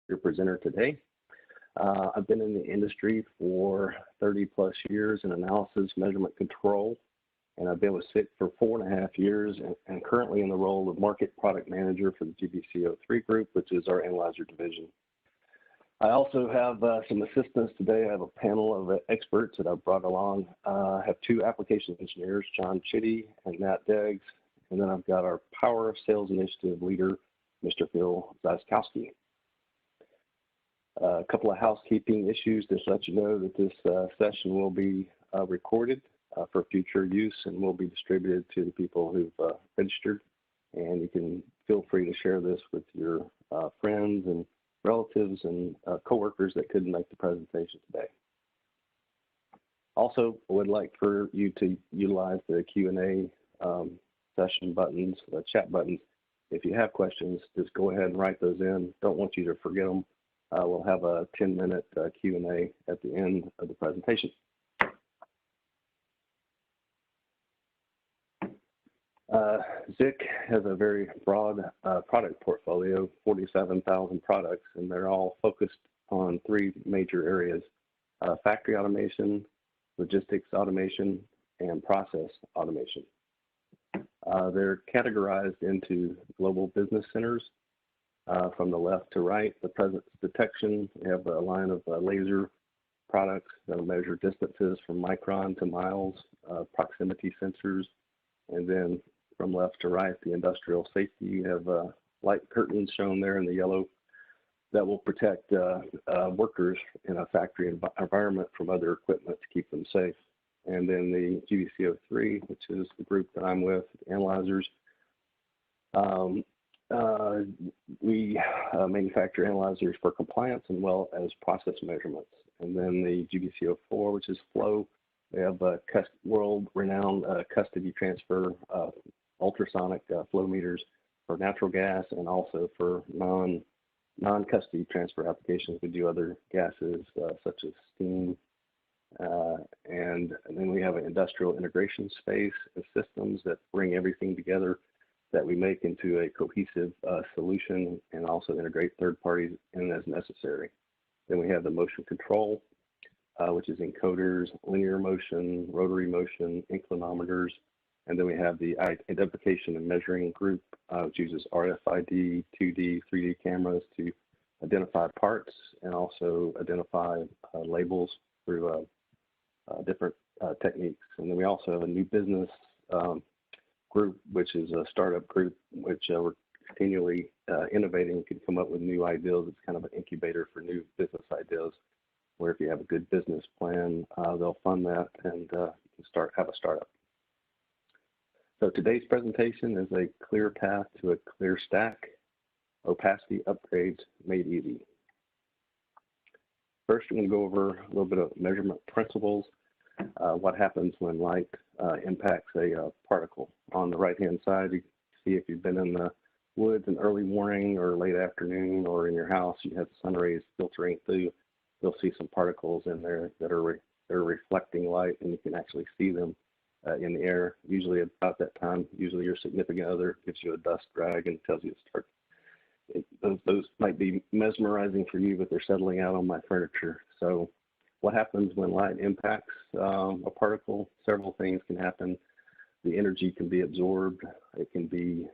your presenter today. I've been in the industry for 30 plus years in analysis, measurement, control, and I've been with SICK for 4.5 years and currently in the role of market product manager for the GBCO3 group, which is our analyzer division. I also have some assistants today. I have a panel of experts that I've brought along. I have 2 application engineers, John Chitty and Nat Deggs, and then I've got our Power Sales Initiative leader, Mr. Phil Zaskowski. A couple of housekeeping issues to let you know that this session will be recorded for future use and will be distributed to the people who've registered. And you can feel free to share this with your friends and relatives and coworkers that couldn't make the presentation today. Also, I would like for you to utilize the Q&A session buttons, the chat buttons. If you have questions, just go ahead and write those in. Don't want you to forget them. We'll have a 10-minute Q&A at the end of the presentation. SICK has a very broad product portfolio, 47,000 products, and they're all focused on 3 major areas: factory automation, logistics automation, and process automation. They're categorized into global business centers. From the left to right, the presence detection, we have a line of laser products that measure distances from micron to miles, proximity sensors, and then from left to right, the industrial safety. You have light curtains shown there in the yellow that will protect workers in a factory environment from other equipment to keep them safe. And then the GBCO3, which is the group that I'm with, analyzers. We manufacture analyzers for compliance and well as process measurements. And then the GBCO4, which is flow. We have world-renowned custody transfer ultrasonic flow meters for natural gas and also for non-custody transfer applications. We do other gases such as steam. And then we have an industrial integration space and systems that bring everything together that we make into a cohesive solution and also integrate third parties in as necessary. Then we have the motion control, which is encoders, linear motion, rotary motion, inclinometers. And then we have the identification and measuring group, which uses RFID, 2D, 3D cameras to identify parts and also identify labels through different techniques. And then we also have a new business group, which is a startup group, which we're continually innovating, can come up with new ideas. It's kind of an incubator for new business ideas, where if you have a good business plan, they'll fund that and you can have a startup. So today's presentation is a clear path to a clear stack, opacity upgrades made easy. First, I'm going to go over a little bit of measurement principles. What happens when light impacts a particle. On the right-hand side, you can see if you've been in the woods in early morning or late afternoon, or in your house, you have sun rays filtering through. You'll see some particles in there that are reflecting light, and you can actually see them in the air. Usually about that time, usually your significant other gives you a dust rag and tells you to start. Those might be mesmerizing for you, but they're settling out on my furniture. So what happens when light impacts a particle? Several things can happen. The energy can be absorbed. It can be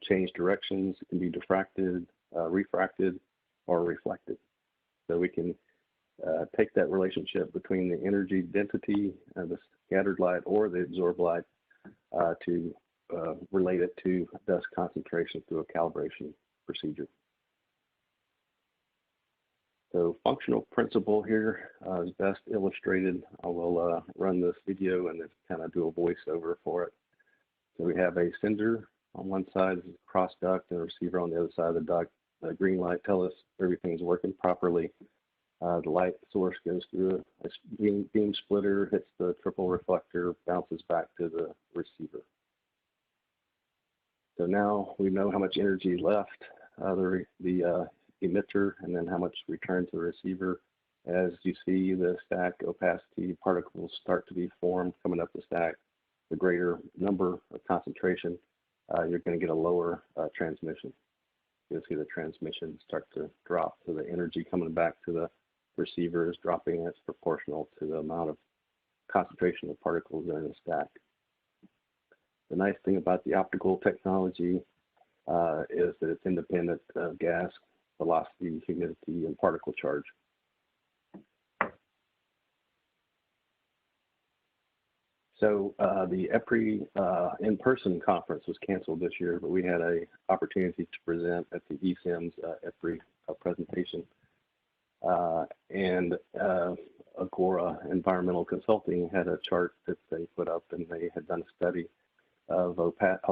changed directions. It can be diffracted, refracted, or reflected. So we can take that relationship between the energy density of the scattered light or the absorbed light to relate it to dust concentration through a calibration procedure. So functional principle here is best illustrated. I will run this video and then kind of do a voiceover for it. So we have a sender on one side, is a cross duct, and a receiver on the other side of the duct. The green light tells us everything's working properly. The light source goes through a beam splitter, hits the triple reflector, bounces back to the receiver. So now we know how much energy left the emitter, and then how much returned to the receiver. As you see the stack opacity particles start to be formed coming up the stack, the greater number of concentration, you're going to get a lower transmission. you'll see the transmission start to drop. So the energy coming back to the receiver is dropping. It's proportional to the amount of concentration of particles in the stack. The nice thing about the optical technology is that it's independent of gas, velocity, humidity, and particle charge. So the EPRI in-person conference was canceled this year, but we had an opportunity to present at the eSIMS EPRI presentation. And Agora Environmental Consulting had a chart that they put up, and they had done a study of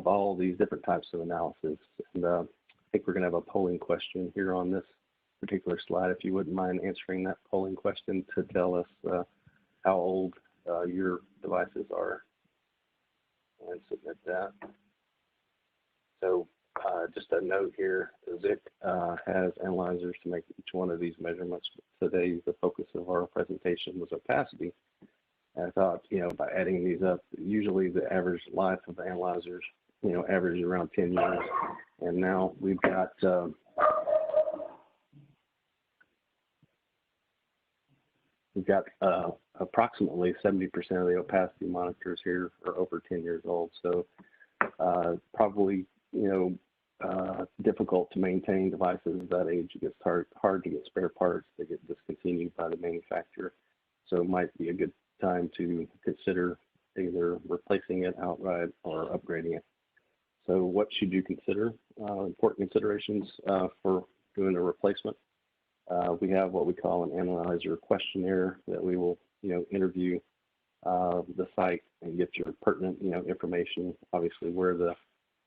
all these different types of analysis. And I think we're going to have a polling question here on this particular slide. If you wouldn't mind answering that polling question to tell us how old your devices are, and submit that. So just a note here, ZIC has analyzers to make each one of these measurements. Today, the focus of our presentation was opacity. And I thought, by adding these up, usually the average life of the analyzers, averages around 10 years. And now we've got approximately 70% of the opacity monitors here are over 10 years old. So probably, difficult to maintain devices at that age. It gets hard to get spare parts. They get discontinued by the manufacturer. So it might be a good time to consider either replacing it outright or upgrading it. So what should you consider? Important considerations for doing a replacement. We have what we call an analyzer questionnaire that we will, interview the site and get your pertinent, information, obviously where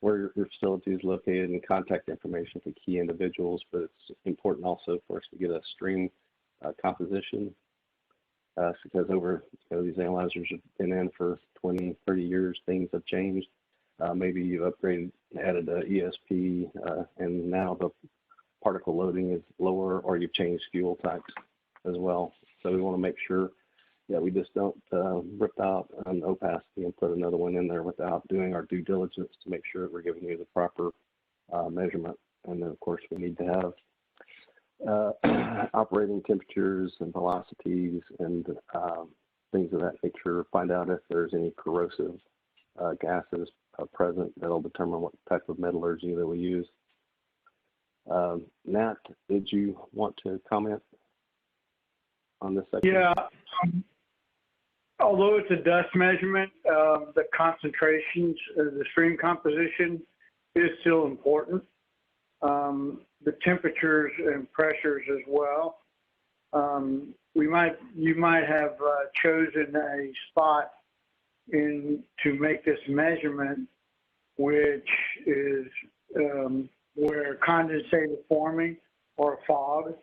your facility is located, and contact information for key individuals. But it's important also for us to get a stream composition because over these analyzers have been in for 20, 30 years. Things have changed. Maybe you've upgraded, added a ESP, and now the particle loading is lower, or you've changed fuel types as well. So we want to make sure that we just don't rip out an opacity and put another one in there without doing our due diligence to make sure that we're giving you the proper measurement. And then, of course, we need to have operating temperatures and velocities and things of that nature. Find out if there's any corrosive gases present. That'll determine what type of metallurgy that we use. Nat, did you want to comment on this section? Yeah. Although it's a dust measurement, the concentrations of the stream composition is still important. The temperatures and pressures as well. You might have chosen a spot to make this measurement, which is where condensate is forming or fog.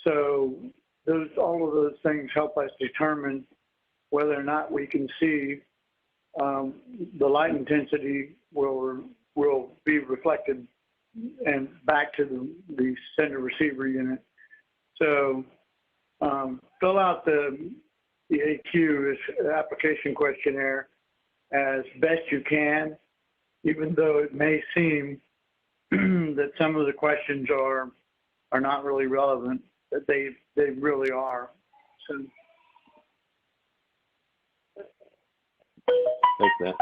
So all of those things help us determine whether or not we can see the light intensity will be reflected and back to the sender receiver unit. So fill out the AQ, application questionnaire, as best you can, even though it may seem that some of the questions are not really relevant, that they really are. So. Thanks, Matt.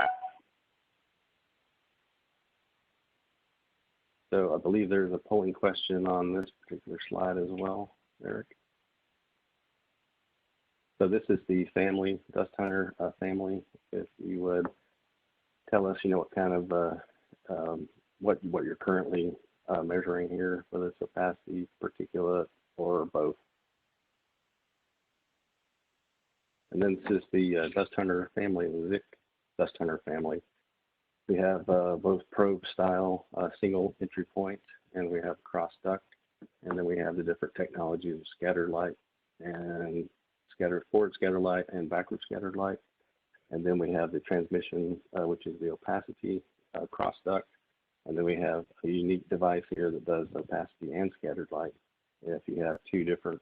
So I believe there's a polling question on this particular slide as well, Eric. So this is the family, Dust Hunter family. If you would tell us, what kind of, what you're currently measuring here, whether it's opacity, particulate, or both. And then this is the Dust Hunter family, the ZIC Dust Hunter family. We have both probe style single entry point, and we have cross duct, and then we have the different technologies of scattered light and forward scattered light and backward scattered light. And then we have the transmission, which is the opacity cross duct. And then we have a unique device here that does opacity and scattered light. If you have two different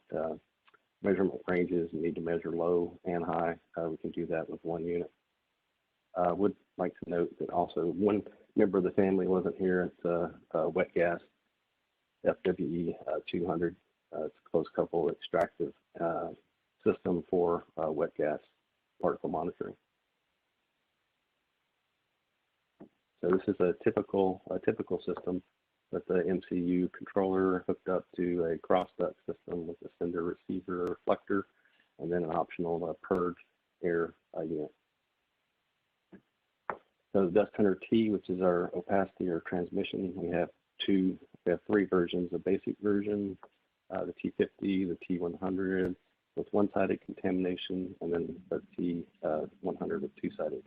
measurement ranges, you need to measure low and high, we can do that with one unit. Would like to note that also one member of the family wasn't here. It's wet gas. FWE 200. It's a closed couple extractive system for wet gas particle monitoring. So this is a typical system with the MCU controller hooked up to a cross duct system with a sender receiver reflector, and then an optional purge air unit. So the Dust Hunter T, which is our opacity or transmission, we have three versions: the basic version, the T50, the T100 with one-sided contamination, and then the T100 with two-sided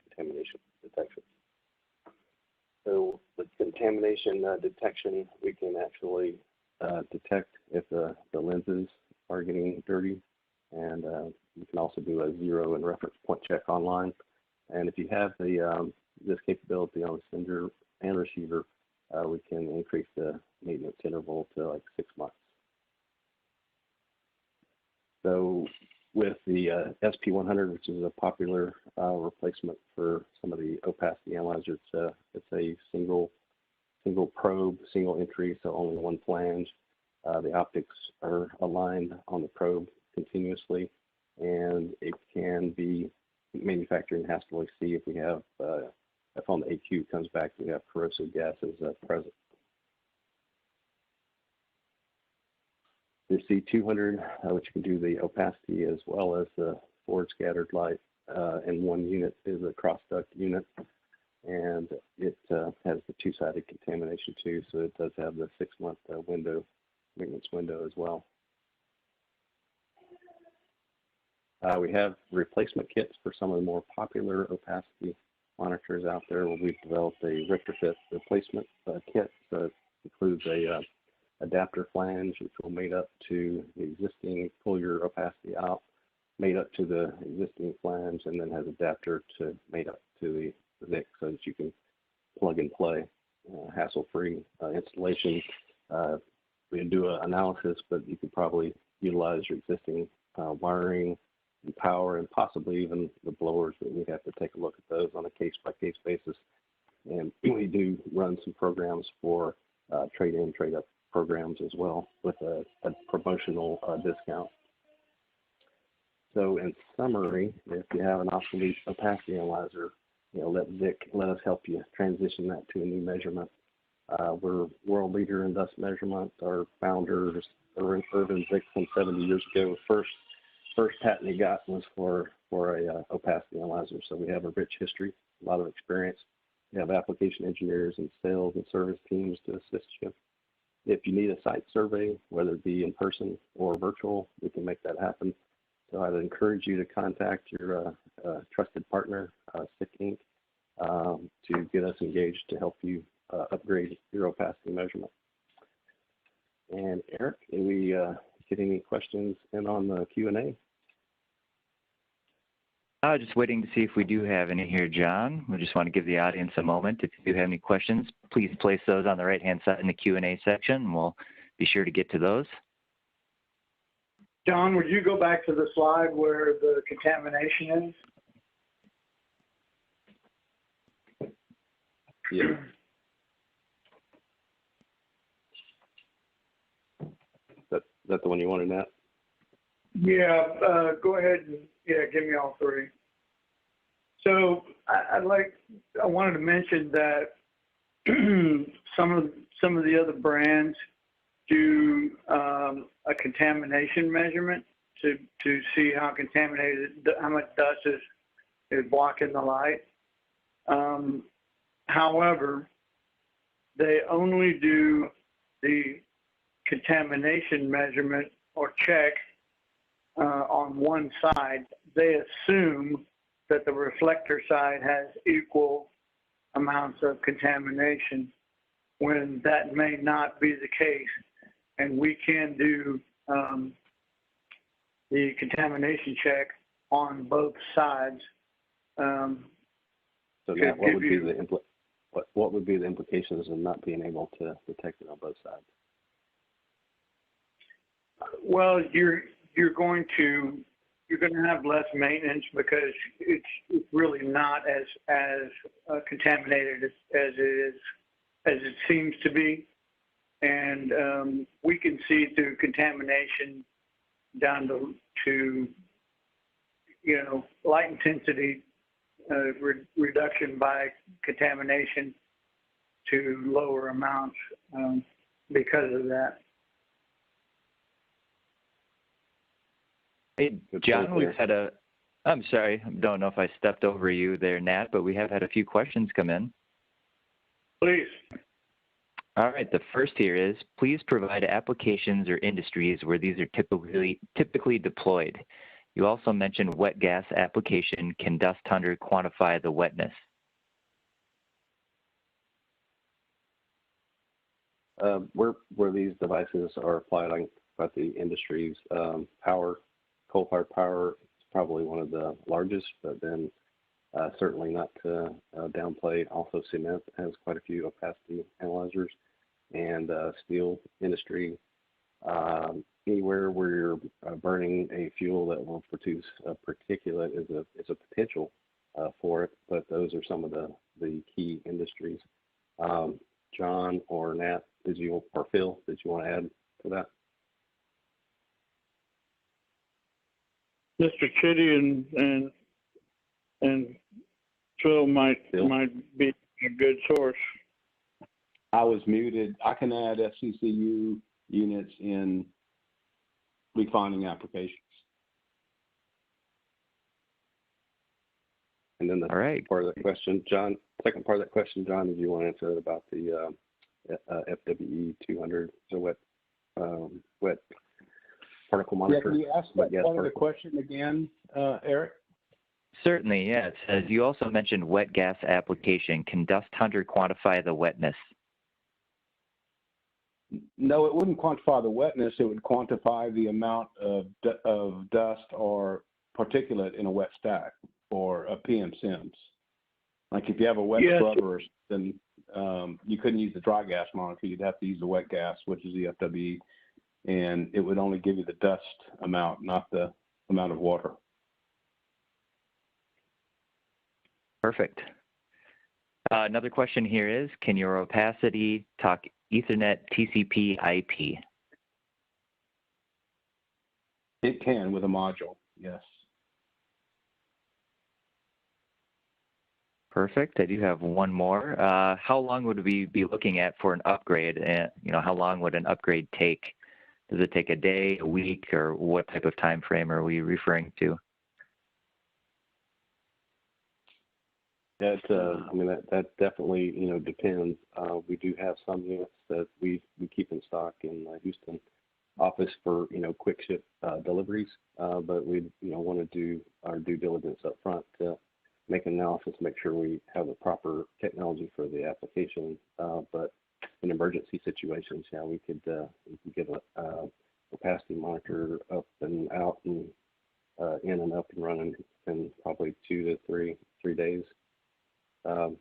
contamination detection. So with contamination detection, we can actually detect if the lenses are getting dirty, and you can also do a zero and reference point check online. And if you have this capability on the sender and receiver, we can increase the maintenance interval to like 6 months. So with the SP100, which is a popular replacement for some of the opacity analyzers, it's a single probe, single entry, so only one flange. The optics are aligned on the probe continuously, and it can be manufacturing has to see if we have if on the AQ comes back we have corrosive gases present. The C200, which can do the opacity as well as the forward scattered light in one unit, is a cross duct unit, and it has the two-sided contamination too, so it does have the 6-month maintenance window as well. We have replacement kits for some of the more popular opacity monitors out there, where we've developed a retrofit replacement kit. So it includes a adapter flange, which will mate up to the existing, pull your opacity out, mate up to the existing flange, and then has adapter to mate up to the VIC so that you can plug and play, hassle-free installation. We can do an analysis, but you could probably utilize your existing wiring and power, and possibly even the blowers, that we have to take a look at those on a case-by-case basis. And we do run some programs for trade-in, trade-up programs as well, with a promotional discount. So in summary, if you have an obsolete opacity analyzer, let us help you transition that to a new measurement. We're world leader in dust measurement. Our founders, Irvin Vick, some 70 years ago, first patent he got was for a opacity analyzer. So we have a rich history, a lot of experience. We have application engineers and sales and service teams to assist you. If you need a site survey, whether it be in person or virtual, we can make that happen. So I'd encourage you to contact your trusted partner, SICK Inc., to get us engaged to help you upgrade your opacity measurement. And Eric, can we get any questions in on the Q&A? Just waiting to see if we do have any here, John. We just want to give the audience a moment. If you do have any questions, please place those on the right-hand side in the Q&A section, and we'll be sure to get to those. John, would you go back to the slide where the contamination is? Yeah. Is that the one you wanted, Matt? Yeah, go ahead and give me all three. So I wanted to mention that some of the other brands do a contamination measurement to see how contaminated, how much dust is blocking the light. However, they only do the contamination measurement or check on one side. They assume that the reflector side has equal amounts of contamination, when that may not be the case. And we can do the contamination check on both sides. So Matt, what would be the implications of not being able to detect it on both sides? Well, you're going to have less maintenance, because it's really not as contaminated as it seems to be. And we can see through contamination down to light intensity reduction by contamination to lower amounts because of that. Hey, John, we've had I'm sorry, I don't know if I stepped over you there, Nat, but we have had a few questions come in. Please. All right, the first here is, please provide applications or industries where these are typically deployed. You also mentioned wet gas application. Can Dust Hunter quantify the wetness? Where these devices are applied, like about the industries, power, coal-fired power is probably one of the largest, but then certainly not to downplay. Also, cement has quite a few opacity analyzers, and steel industry. Anywhere where you're burning a fuel that will produce a particulate is a potential for it, but those are some of the key industries. John or Nat, or Phil, did you want to add to that? Mr. Chitty and Phil might be a good source. I was muted. I can add FCCU units in refining applications. And then the second part of that question, John, did you want to answer about the FWE 200, the wet particle monitor? Yeah, can you ask that part of the question again, Eric? Certainly, yeah. It says, you also mentioned wet gas application. Can Dust Hunter quantify the wetness? No, it wouldn't quantify the wetness. It would quantify the amount of dust or particulate in a wet stack or a PM SIMS. Like if you have a wet scrubber, then you couldn't use the dry gas monitor. You'd have to use the wet gas, which is the FWE, and it would only give you the dust amount, not the amount of water. Perfect. Another question here is, can your Opacity talk Ethernet, TCP, IP? It can with a module, yes. Perfect. I do have one more. How long would we be looking at for an upgrade? And how long would an upgrade take? Does it take a day, a week, or what type of time frame are we referring to? That definitely depends. We do have some units that we keep in stock in the Houston office for quick ship deliveries, but we want to do our due diligence up front to make an analysis, make sure we have the proper technology for the application. But in emergency situations, we could get a opacity monitor up and out and in and up and running in probably 2 to 3 days. From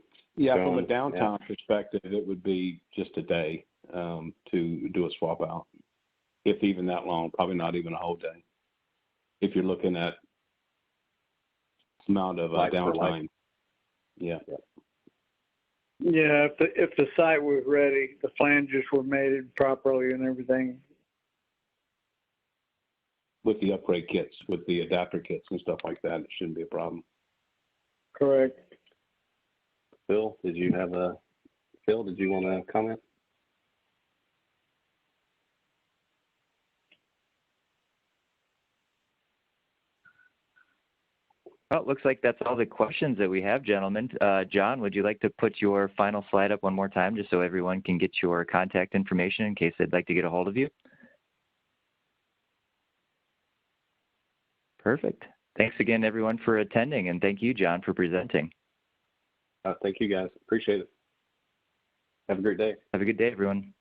a downtime perspective, it would be just a day to do a swap out, if even that long. Probably not even a whole day. If you're looking at amount of downtime, if the site was ready, the flanges were mated properly and everything. With the upgrade kits, with the adapter kits and stuff like that, it shouldn't be a problem. Correct. Phil, did you want to comment? Well, it looks like that's all the questions that we have, gentlemen. John, would you like to put your final slide up one more time just so everyone can get your contact information in case they'd like to get a hold of you? Perfect. Thanks again, everyone, for attending, and thank you, John, for presenting. Thank you, guys. Appreciate it. Have a great day. Have a good day, everyone.